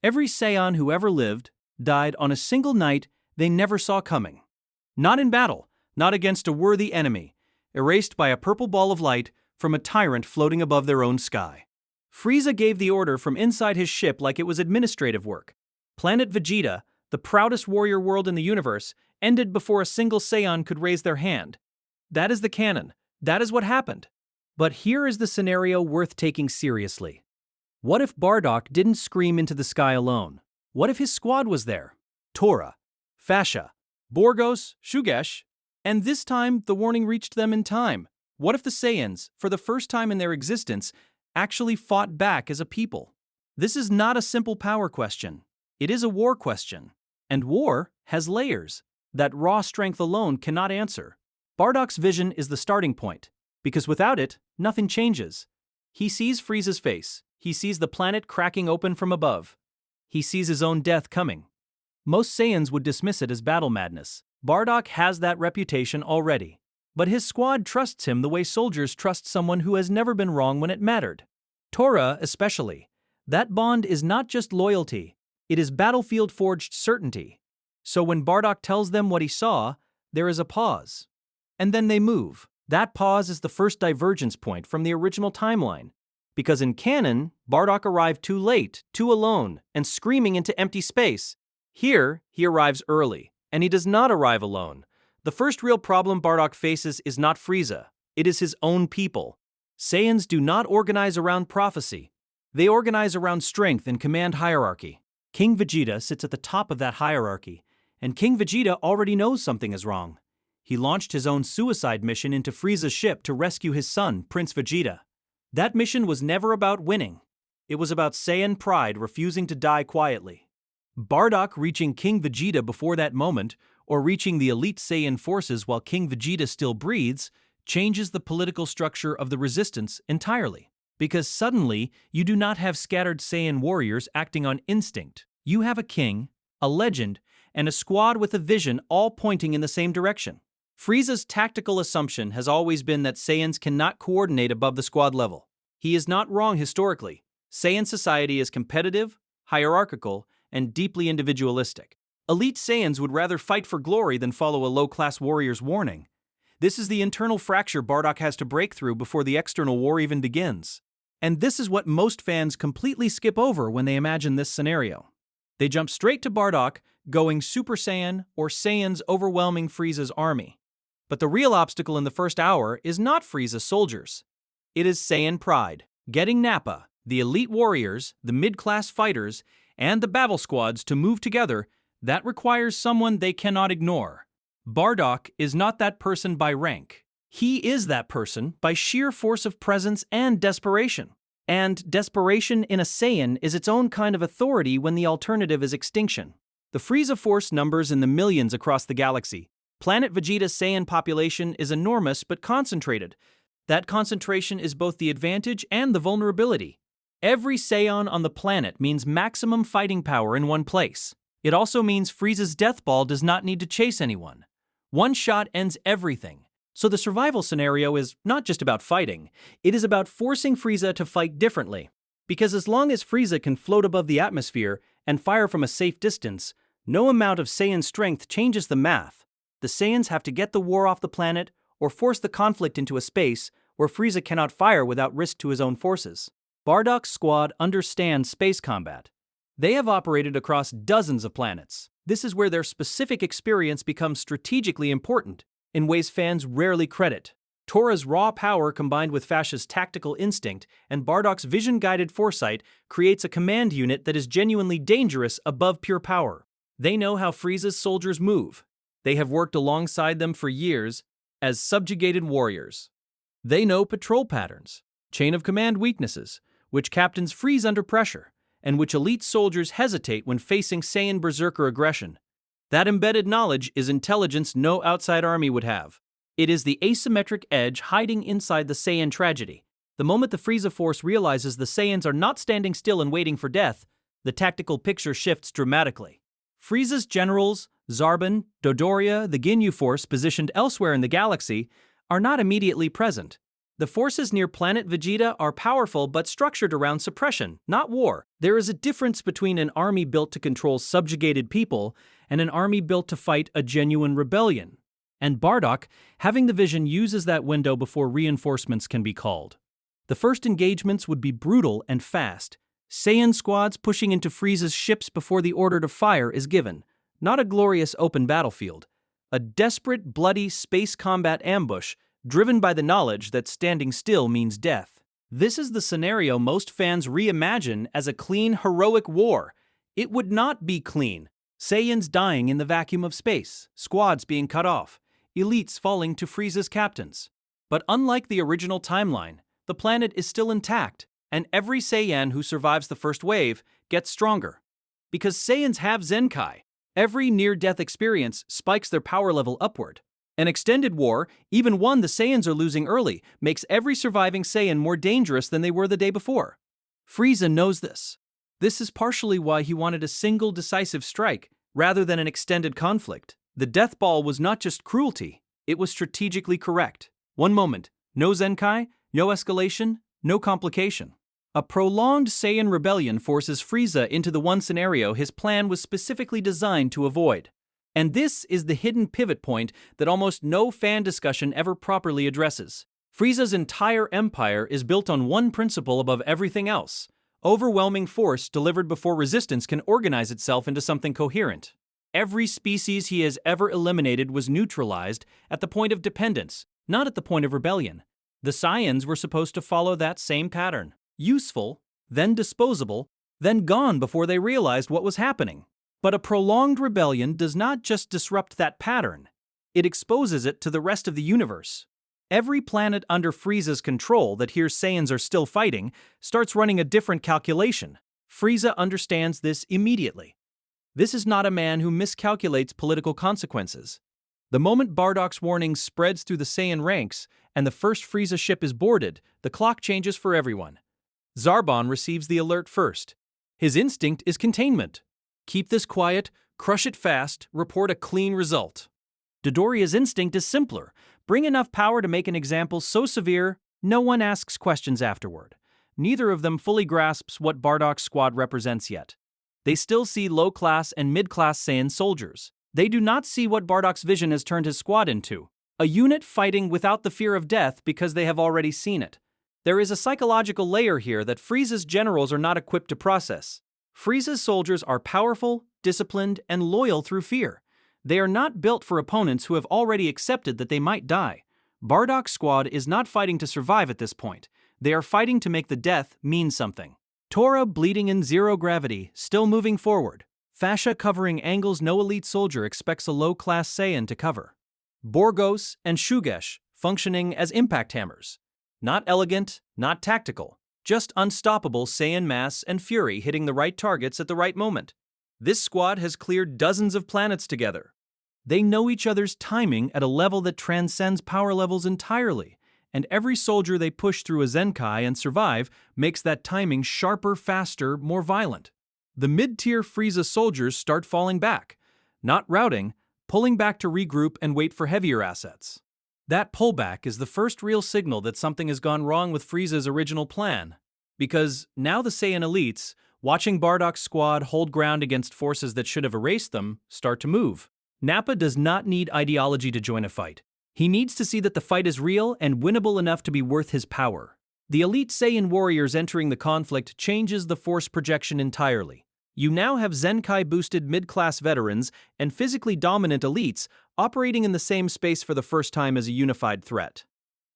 Every Saiyan who ever lived died on a single night they never saw coming. Not in battle, not against a worthy enemy, erased by a purple ball of light from a tyrant floating above their own sky. Frieza gave the order from inside his ship like it was administrative work. Planet Vegeta, the proudest warrior world in the universe, ended before a single Saiyan could raise their hand. That is the canon. That is what happened. But here is the scenario worth taking seriously. What if Bardock didn't scream into the sky alone? What if his squad was there? Tora, Fascia, Borgos, Shugesh, and this time the warning reached them in time. What if the Saiyans, for the first time in their existence, actually fought back as a people? This is not a simple power question. It is a war question. And war has layers that raw strength alone cannot answer. Bardock's vision is the starting point, because without it, nothing changes. He sees Frieza's face. He sees the planet cracking open from above. He sees his own death coming. Most Saiyans would dismiss it as battle madness. Bardock has that reputation already. But his squad trusts him the way soldiers trust someone who has never been wrong when it mattered. Tora especially. That bond is not just loyalty, it is battlefield-forged certainty. So when Bardock tells them what he saw, there is a pause. And then they move. That pause is the first divergence point from the original timeline. Because in canon, Bardock arrived too late, too alone, and screaming into empty space. Here, he arrives early, and he does not arrive alone. The first real problem Bardock faces is not Frieza, it is his own people. Saiyans do not organize around prophecy. They organize around strength and command hierarchy. King Vegeta sits at the top of that hierarchy, and King Vegeta already knows something is wrong. He launched his own suicide mission into Frieza's ship to rescue his son, Prince Vegeta. That mission was never about winning. It was about Saiyan pride refusing to die quietly. Bardock reaching King Vegeta before that moment, or reaching the elite Saiyan forces while King Vegeta still breathes, changes the political structure of the resistance entirely. Because suddenly, you do not have scattered Saiyan warriors acting on instinct. You have a king, a legend, and a squad with a vision all pointing in the same direction. Frieza's tactical assumption has always been that Saiyans cannot coordinate above the squad level. He is not wrong historically. Saiyan society is competitive, hierarchical, and deeply individualistic. Elite Saiyans would rather fight for glory than follow a low-class warrior's warning. This is the internal fracture Bardock has to break through before the external war even begins. And this is what most fans completely skip over when they imagine this scenario. They jump straight to Bardock going Super Saiyan or Saiyans overwhelming Frieza's army. But the real obstacle in the first hour is not Frieza's soldiers. It is Saiyan pride. Getting Nappa, the elite warriors, the mid-class fighters, and the battle squads to move together, that requires someone they cannot ignore. Bardock is not that person by rank. He is that person by sheer force of presence and desperation. And desperation in a Saiyan is its own kind of authority when the alternative is extinction. The Frieza Force numbers in the millions across the galaxy. Planet Vegeta's Saiyan population is enormous but concentrated. That concentration is both the advantage and the vulnerability. Every Saiyan on the planet means maximum fighting power in one place. It also means Frieza's death ball does not need to chase anyone. One shot ends everything. So the survival scenario is not just about fighting, it is about forcing Frieza to fight differently. Because as long as Frieza can float above the atmosphere and fire from a safe distance, no amount of Saiyan strength changes the math. The Saiyans have to get the war off the planet or force the conflict into a space where Frieza cannot fire without risk to his own forces. Bardock's squad understands space combat. They have operated across dozens of planets. This is where their specific experience becomes strategically important, in ways fans rarely credit. Tora's raw power combined with Fascia's tactical instinct and Bardock's vision-guided foresight creates a command unit that is genuinely dangerous above pure power. They know how Frieza's soldiers move. They have worked alongside them for years as subjugated warriors. They know patrol patterns, chain of command weaknesses, which captains freeze under pressure, and which elite soldiers hesitate when facing Saiyan berserker aggression. That embedded knowledge is intelligence no outside army would have. It is the asymmetric edge hiding inside the Saiyan tragedy. The moment the Frieza Force realizes the Saiyans are not standing still and waiting for death, the tactical picture shifts dramatically. Frieza's generals, Zarbon, Dodoria, the Ginyu Force positioned elsewhere in the galaxy, are not immediately present. The forces near Planet Vegeta are powerful but structured around suppression, not war. There is a difference between an army built to control subjugated people and an army built to fight a genuine rebellion. And Bardock, having the vision, uses that window before reinforcements can be called. The first engagements would be brutal and fast. Saiyan squads pushing into Frieza's ships before the order to fire is given. Not a glorious open battlefield. A desperate, bloody space combat ambush driven by the knowledge that standing still means death. This is the scenario most fans reimagine as a clean, heroic war. It would not be clean. Saiyans dying in the vacuum of space, squads being cut off, elites falling to Frieza's captains. But unlike the original timeline, the planet is still intact, and every Saiyan who survives the first wave gets stronger. Because Saiyans have Zenkai, every near-death experience spikes their power level upward. An extended war, even one the Saiyans are losing early, makes every surviving Saiyan more dangerous than they were the day before. Frieza knows this. This is partially why he wanted a single decisive strike, rather than an extended conflict. The death ball was not just cruelty, it was strategically correct. One moment, no Zenkai, no escalation, no complication. A prolonged Saiyan rebellion forces Frieza into the one scenario his plan was specifically designed to avoid. And this is the hidden pivot point that almost no fan discussion ever properly addresses. Frieza's entire empire is built on one principle above everything else: overwhelming force delivered before resistance can organize itself into something coherent. Every species he has ever eliminated was neutralized at the point of dependence, not at the point of rebellion. The Saiyans were supposed to follow that same pattern. Useful, then disposable, then gone before they realized what was happening. But a prolonged rebellion does not just disrupt that pattern, it exposes it to the rest of the universe. Every planet under Frieza's control that hears Saiyans are still fighting starts running a different calculation. Frieza understands this immediately. This is not a man who miscalculates political consequences. The moment Bardock's warning spreads through the Saiyan ranks and the first Frieza ship is boarded, the clock changes for everyone. Zarbon receives the alert first. His instinct is containment. Keep this quiet, crush it fast, report a clean result. Dodoria's instinct is simpler. Bring enough power to make an example so severe, no one asks questions afterward. Neither of them fully grasps what Bardock's squad represents yet. They still see low-class and mid-class Saiyan soldiers. They do not see what Bardock's vision has turned his squad into: a unit fighting without the fear of death because they have already seen it. There is a psychological layer here that Frieza's generals are not equipped to process. Frieza's soldiers are powerful, disciplined, and loyal through fear. They are not built for opponents who have already accepted that they might die. Bardock's squad is not fighting to survive at this point. They are fighting to make the death mean something. Tora bleeding in zero gravity, still moving forward. Fascia covering angles no elite soldier expects a low-class Saiyan to cover. Borgos and Shugesh functioning as impact hammers. Not elegant, not tactical. Just unstoppable Saiyan mass and fury hitting the right targets at the right moment. This squad has cleared dozens of planets together. They know each other's timing at a level that transcends power levels entirely, and every soldier they push through a Zenkai and survive makes that timing sharper, faster, more violent. The mid-tier Frieza soldiers start falling back, not routing, pulling back to regroup and wait for heavier assets. That pullback is the first real signal that something has gone wrong with Frieza's original plan. Because now the Saiyan elites, watching Bardock's squad hold ground against forces that should have erased them, start to move. Nappa does not need ideology to join a fight. He needs to see that the fight is real and winnable enough to be worth his power. The elite Saiyan warriors entering the conflict changes the force projection entirely. You now have Zenkai-boosted mid-class veterans and physically dominant elites operating in the same space for the first time as a unified threat.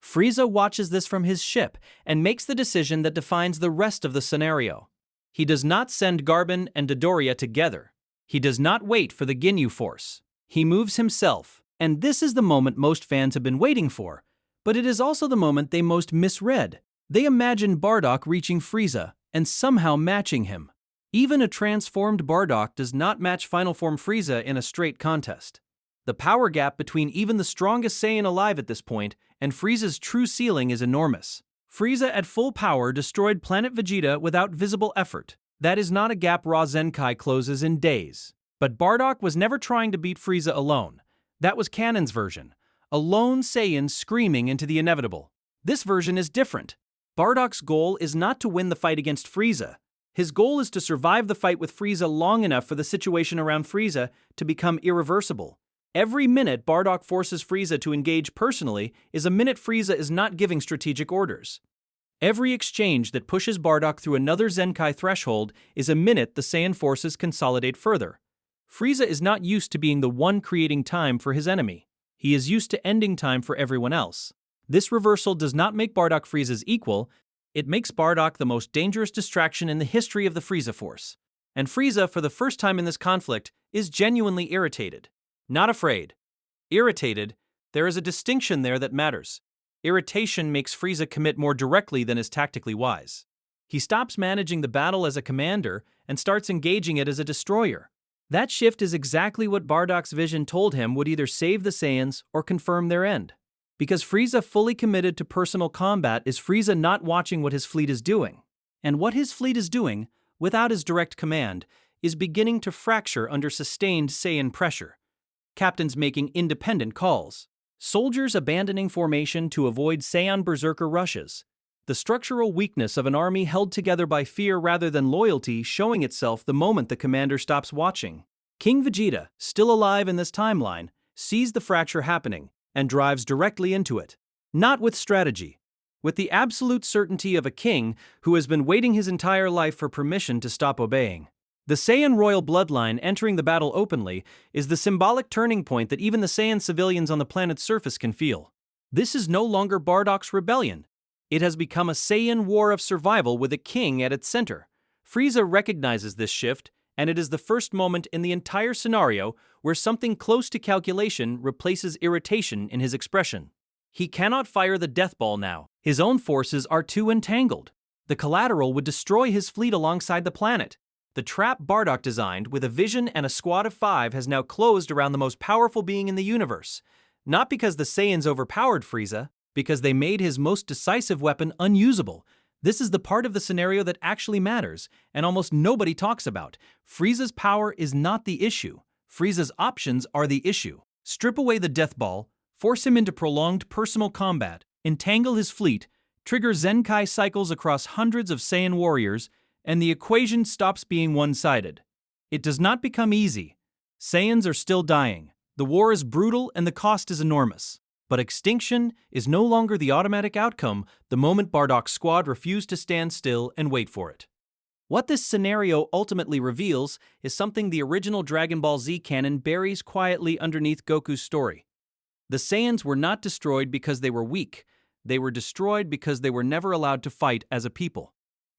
Frieza watches this from his ship and makes the decision that defines the rest of the scenario. He does not send Garban and Dodoria together. He does not wait for the Ginyu Force. He moves himself, and this is the moment most fans have been waiting for, but it is also the moment they most misread. They imagine Bardock reaching Frieza and somehow matching him. Even a transformed Bardock does not match final form Frieza in a straight contest. The power gap between even the strongest Saiyan alive at this point and Frieza's true ceiling is enormous. Frieza at full power destroyed Planet Vegeta without visible effort. That is not a gap raw Zenkai closes in days. But Bardock was never trying to beat Frieza alone. That was Canon's version. A lone Saiyan screaming into the inevitable. This version is different. Bardock's goal is not to win the fight against Frieza. His goal is to survive the fight with Frieza long enough for the situation around Frieza to become irreversible. Every minute Bardock forces Frieza to engage personally is a minute Frieza is not giving strategic orders. Every exchange that pushes Bardock through another Zenkai threshold is a minute the Saiyan forces consolidate further. Frieza is not used to being the one creating time for his enemy. He is used to ending time for everyone else. This reversal does not make Bardock Frieza's equal, it makes Bardock the most dangerous distraction in the history of the Frieza Force. And Frieza, for the first time in this conflict, is genuinely irritated. Not afraid. Irritated, there is a distinction there that matters. Irritation makes Frieza commit more directly than is tactically wise. He stops managing the battle as a commander and starts engaging it as a destroyer. That shift is exactly what Bardock's vision told him would either save the Saiyans or confirm their end. Because Frieza fully committed to personal combat is Frieza not watching what his fleet is doing. And what his fleet is doing, without his direct command, is beginning to fracture under sustained Saiyan pressure. Captains making independent calls. Soldiers abandoning formation to avoid Saiyan berserker rushes. The structural weakness of an army held together by fear rather than loyalty showing itself the moment the commander stops watching. King Vegeta, still alive in this timeline, sees the fracture happening and drives directly into it. Not with strategy. With the absolute certainty of a king who has been waiting his entire life for permission to stop obeying. The Saiyan royal bloodline entering the battle openly is the symbolic turning point that even the Saiyan civilians on the planet's surface can feel. This is no longer Bardock's rebellion. It has become a Saiyan war of survival with a king at its center. Frieza recognizes this shift, and it is the first moment in the entire scenario where something close to calculation replaces irritation in his expression. He cannot fire the death ball now. His own forces are too entangled. The collateral would destroy his fleet alongside the planet. The trap Bardock designed with a vision and a squad of 5 has now closed around the most powerful being in the universe. Not because the Saiyans overpowered Frieza, because they made his most decisive weapon unusable. This is the part of the scenario that actually matters, and almost nobody talks about. Frieza's power is not the issue. Frieza's options are the issue. Strip away the death ball, force him into prolonged personal combat, entangle his fleet, trigger Zenkai cycles across hundreds of Saiyan warriors, and the equation stops being one-sided. It does not become easy. Saiyans are still dying. The war is brutal and the cost is enormous. But extinction is no longer the automatic outcome the moment Bardock's squad refused to stand still and wait for it. What this scenario ultimately reveals is something the original DragonBallZ canon buries quietly underneath Goku's story. The Saiyans were not destroyed because they were weak. They were destroyed because they were never allowed to fight as a people.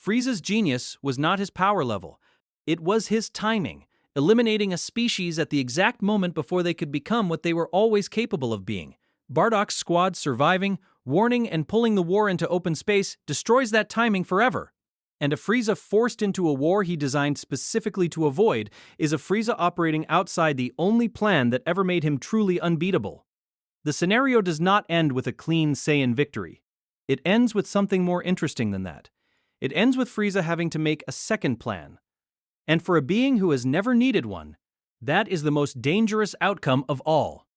Frieza's genius was not his power level. It was his timing, eliminating a species at the exact moment before they could become what they were always capable of being. Bardock's squad surviving, warning, and pulling the war into open space destroys that timing forever. And a Frieza forced into a war he designed specifically to avoid is a Frieza operating outside the only plan that ever made him truly unbeatable. The scenario does not end with a clean Saiyan victory. It ends with something more interesting than that. It ends with Frieza having to make a second plan. And for a being who has never needed one, that is the most dangerous outcome of all.